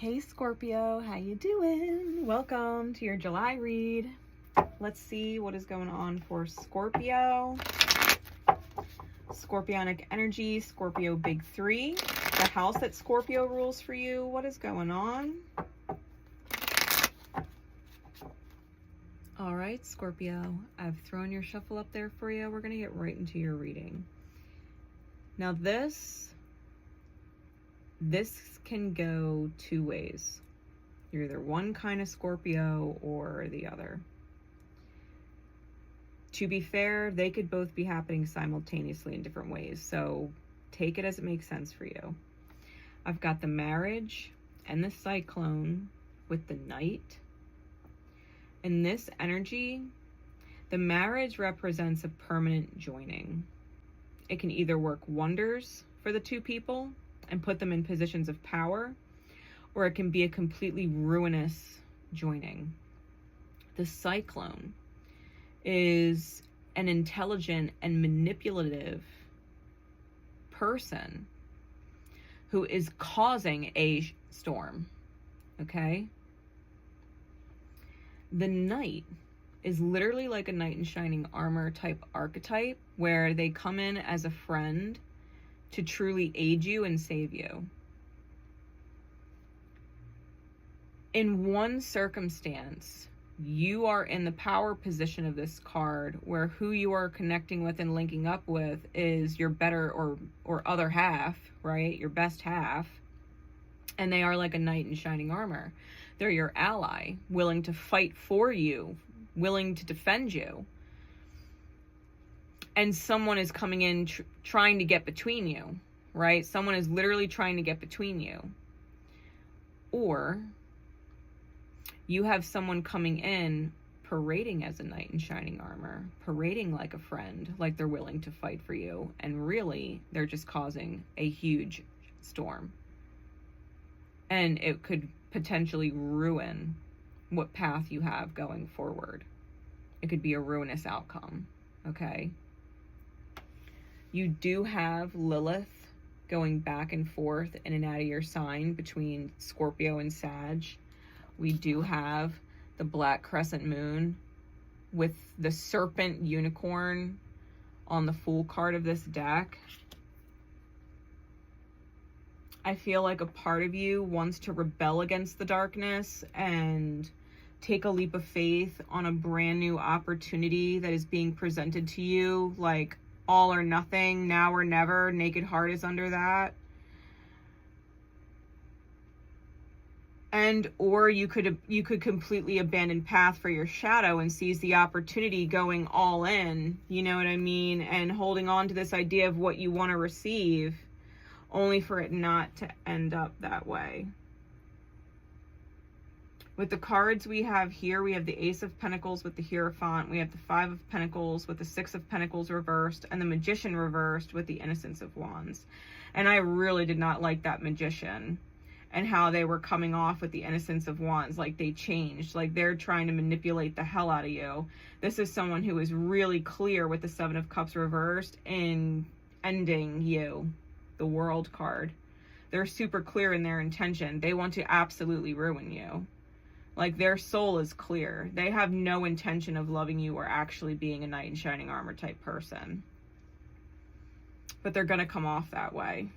Hey Scorpio, how you doing? Welcome to your July read. Let's see what is going on for Scorpio. Scorpionic energy, Scorpio big 3. The house that Scorpio rules for you. What is going on? All right, Scorpio, I've thrown your shuffle up there for you. We're going to get right into your reading. Now this can go two ways. You're either one kind of Scorpio or the other. To be fair, they could both be happening simultaneously in different ways, so take it as it makes sense for you. I've got the marriage and the cyclone with the knight. In this energy, the marriage represents a permanent joining. It can either work wonders for the two people and put them in positions of power, or it can be a completely ruinous joining. The cyclone is an intelligent and manipulative person who is causing a storm, okay? The knight is literally like a knight in shining armor type archetype, where they come in as a friend to truly aid you and save you. In one circumstance, you are in the power position of this card, where who you are connecting with and linking up with is your better or other half, right? Your best half. And they are like a knight in shining armor. They're your ally, willing to fight for you, willing to defend you. And someone is coming in trying to get between you, right? Someone is literally trying to get between you. Or you have someone coming in parading as a knight in shining armor, parading like a friend, like they're willing to fight for you. And really, they're just causing a huge storm. And it could potentially ruin what path you have going forward. It could be a ruinous outcome, okay? You do have Lilith going back and forth in and out of your sign between Scorpio and Sag. We do have the black crescent moon with the serpent unicorn on the Fool card of this deck. I feel like a part of you wants to rebel against the darkness and take a leap of faith on a brand new opportunity that is being presented to you, like all or nothing, now or never. Naked Heart is under that. And or you could completely abandon path for your shadow and seize the opportunity going all in, you know what I mean, and holding on to this idea of what you want to receive, only for it not to end up that way. With the cards we have here, we have the Ace of Pentacles with the Hierophant, we have the Five of Pentacles with the Six of Pentacles reversed, and the Magician reversed with the Innocence of Wands. And I really did not like that Magician and how they were coming off with the Innocence of Wands. Like they changed, like they're trying to manipulate the hell out of you. This is someone who is really clear with the Seven of Cups reversed in ending you, the World card. They're super clear in their intention. They want to absolutely ruin you. Like their soul is clear. They have no intention of loving you or actually being a knight in shining armor type person. But they're going to come off that way.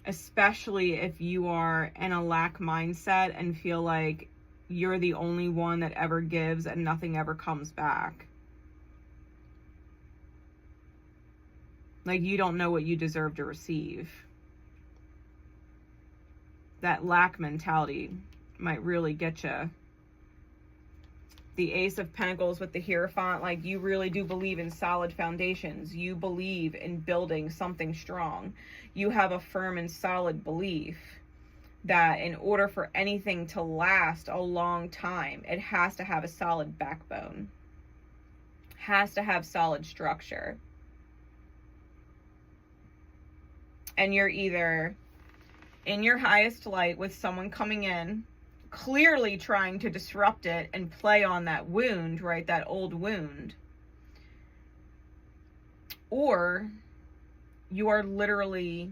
Especially if you are in a lack mindset and feel like you're the only one that ever gives and nothing ever comes back. Like you don't know what you deserve to receive. That lack mentality might really get you. The Ace of Pentacles with the Hierophant, like you really do believe in solid foundations. You believe in building something strong. You have a firm and solid belief that in order for anything to last a long time, it has to have a solid backbone. Has to have solid structure. And you're either in your highest light with someone coming in, clearly trying to disrupt it and play on that wound, right? That old wound. Or you are literally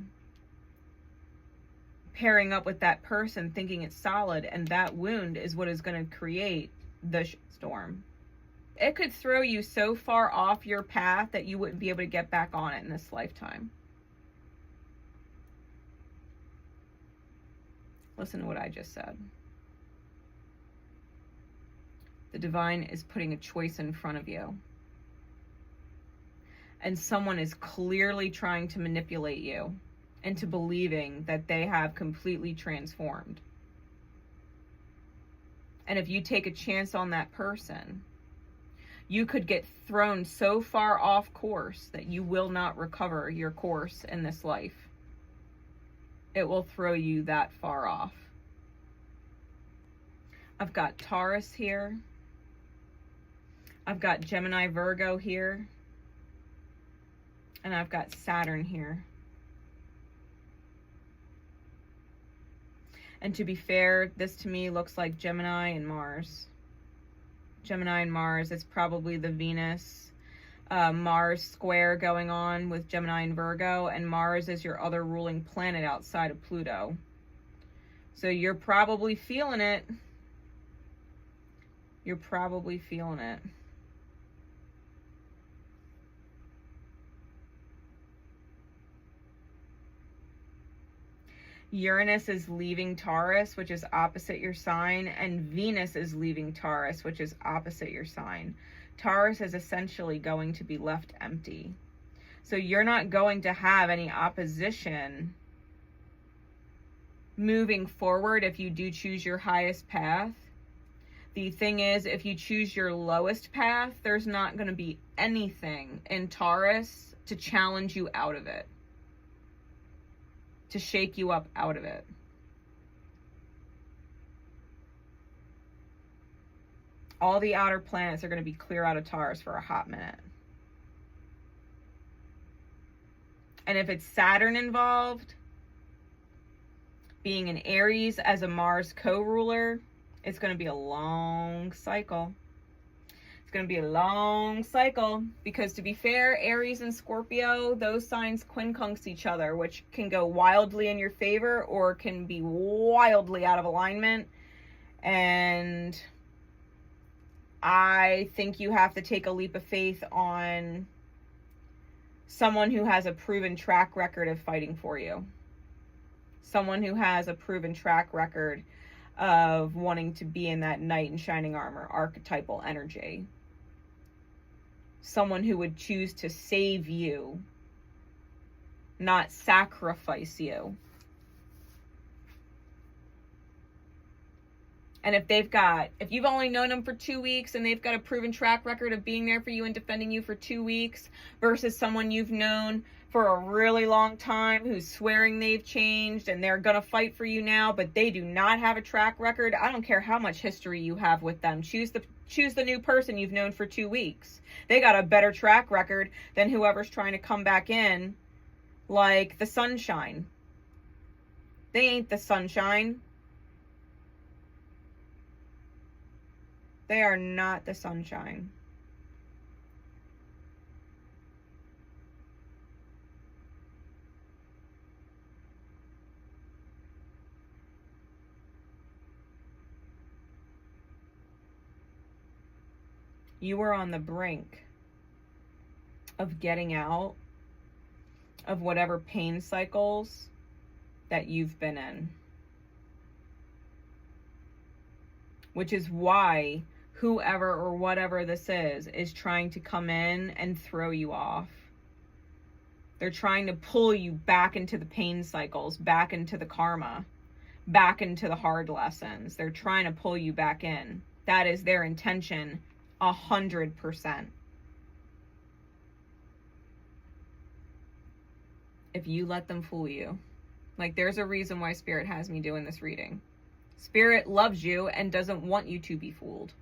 pairing up with that person thinking it's solid, and that wound is what is going to create the storm. It could throw you so far off your path that you wouldn't be able to get back on it in this lifetime. Listen to what I just said. The divine is putting a choice in front of you. And someone is clearly trying to manipulate you into believing that they have completely transformed. And if you take a chance on that person, you could get thrown so far off course that you will not recover your course in this life. It will throw you that far off. I've got Taurus here. I've got Gemini, Virgo here. And I've got Saturn here. And to be fair, this to me looks like Gemini and Mars. Gemini and Mars, it's probably the Venus, Mars square going on with Gemini and Virgo, and Mars is your other ruling planet outside of Pluto. So you're probably feeling it. You're probably feeling it. Uranus is leaving Taurus, which is opposite your sign, and Venus is leaving Taurus, which is opposite your sign. Taurus is essentially going to be left empty. So you're not going to have any opposition moving forward if you do choose your highest path. The thing is, if you choose your lowest path, there's not going to be anything in Taurus to challenge you out of it, to shake you up out of it. All the outer planets are going to be clear out of Taurus for a hot minute. And if it's Saturn involved, being in Aries as a Mars co-ruler, it's going to be a long cycle. It's going to be a long cycle because, to be fair, Aries and Scorpio, those signs quincunx each other, which can go wildly in your favor or can be wildly out of alignment. And I think you have to take a leap of faith on someone who has a proven track record of fighting for you. Someone who has a proven track record of wanting to be in that knight in shining armor archetypal energy. Someone who would choose to save you, not sacrifice you. And if you've only known them for 2 weeks and they've got a proven track record of being there for you and defending you for 2 weeks versus someone you've known for a really long time who's swearing they've changed and they're going to fight for you now, but they do not have a track record, I don't care how much history you have with them. Choose the new person you've known for 2 weeks. They got a better track record than whoever's trying to come back in like the sunshine. They ain't the sunshine. They are not the sunshine. You are on the brink of getting out of whatever pain cycles that you've been in. Which is why whoever or whatever this is trying to come in and throw you off. They're trying to pull you back into the pain cycles, back into the karma, back into the hard lessons. They're trying to pull you back in. That is their intention, 100%. If you let them fool you. Like, there's a reason why Spirit has me doing this reading. Spirit loves you and doesn't want you to be fooled.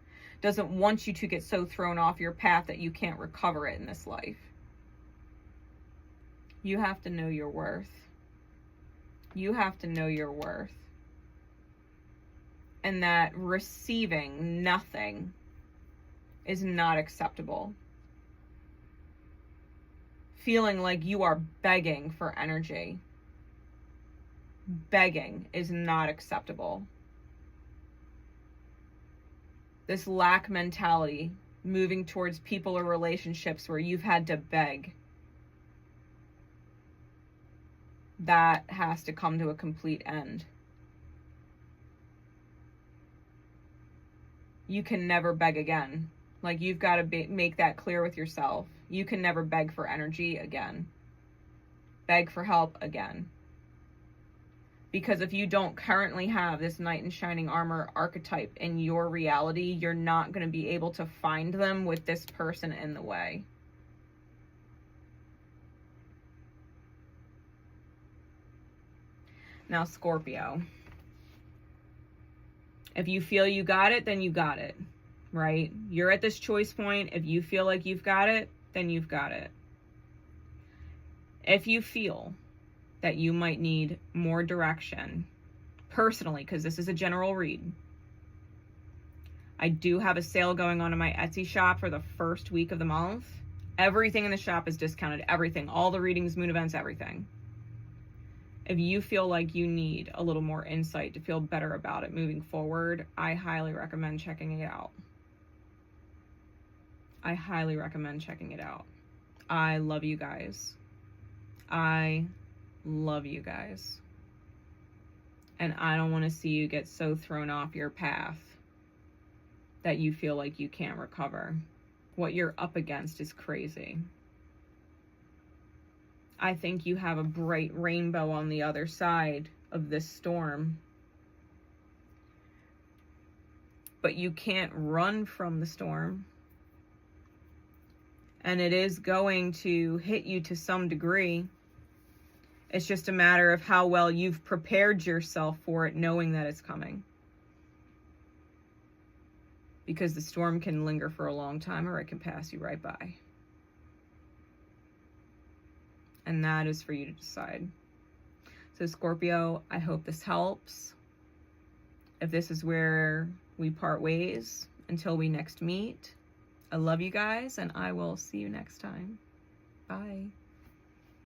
Doesn't want you to get so thrown off your path that you can't recover it in this life. You have to know your worth. You have to know your worth. And that receiving nothing is not acceptable. Feeling like you are begging for energy. begging is not acceptable. This lack mentality, moving towards people or relationships where you've had to beg, that has to come to a complete end. You can never beg again. Like, you've got to make that clear with yourself. You can never beg for energy again. Beg for help again. Because if you don't currently have this knight in shining armor archetype in your reality, you're not going to be able to find them with this person in the way. Now, Scorpio. If you feel you got it, then you got it, right? You're at this choice point. If you feel like you've got it, then you've got it. If you feel that you might need more direction, personally, because this is a general read, I do have a sale going on in my Etsy shop for the first week of the month. Everything in the shop is discounted. Everything. All the readings, moon events, everything. If you feel like you need a little more insight to feel better about it moving forward, I highly recommend checking it out. I highly recommend checking it out. I love you guys. I love you guys. And I don't want to see you get so thrown off your path that you feel like you can't recover. What you're up against is crazy. I think you have a bright rainbow on the other side of this storm. But you can't run from the storm. And it is going to hit you to some degree. It's just a matter of how well you've prepared yourself for it, knowing that it's coming. Because the storm can linger for a long time, or it can pass you right by. And that is for you to decide. So Scorpio, I hope this helps. If this is where we part ways until we next meet, I love you guys, and I will see you next time. Bye.